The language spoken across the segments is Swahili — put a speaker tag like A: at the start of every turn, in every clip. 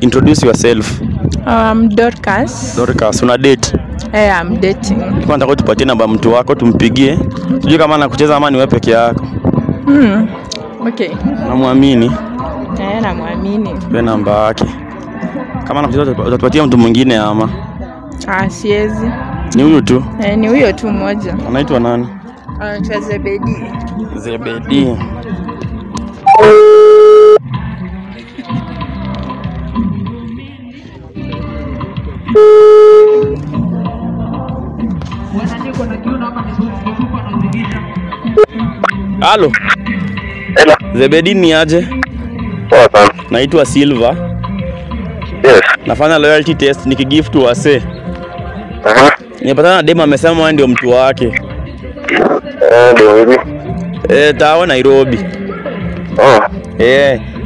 A: Introduce yourself.
B: Dorcas.
A: Dorcas, una date?
B: I'm dating.
A: Kwanza kwa tupatie namba mtu wako tumpigie. Sijui kama anakucheza ama ni wewe peke yako.
B: Okay.
A: Namwamini?
B: Namwamini.
A: Pe namba yake. Kama anakucheza utatupatia mtu mwingine ama?
B: Siwezi.
A: Ni huyo tu?
B: Ni huyo tu mmoja.
A: Anaitwa nani?
B: Anaitwa Zebedi.
A: Zebedi. Halo.
C: Hello.
A: Zebedi ni aje?
C: Poa sana.
A: Naitwa Silva.
C: Yes.
A: Nafanya loyalty test nikigift wase. Nimepatana na demo amesema wewe ndio mtu wake.
C: Ndio hivi.
A: Tao Nairobi.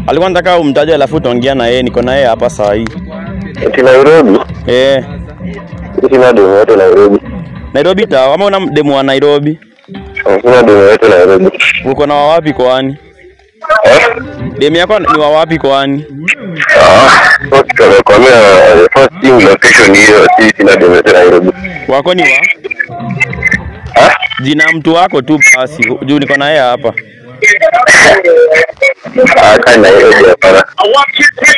A: Alikuwa anataka umtaje alafu tuongea na yeye, niko na yeye hapa saa hii.
C: Eti Nairobi?
A: Sina
C: demo yote Nairobi.
A: Nairobi tao, ama una demo wa Nairobi?
C: Sina demo yote Nairobi.
A: Uko na wapi kwani? Demo yako ni wa wapi kwani?
C: Kwa first thing location hiyo, sina demo yote Nairobi.
A: Wako ni wa? Jina mtu wako tu basi, juu niko na yeye hapa.
C: Kana hiyo hapa.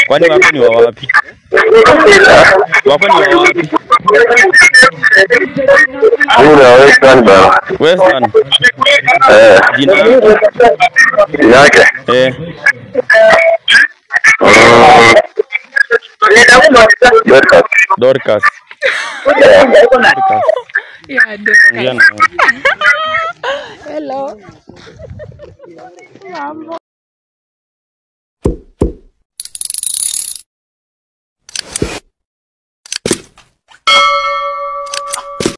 A: Kwani wako ni wa wapi? Wako ni wa wapi?
C: Ni wa Western bana.
A: Western? Jina
C: yake? Dorcas.
A: Dorcas.
B: Yeah, Dorcas. Hello.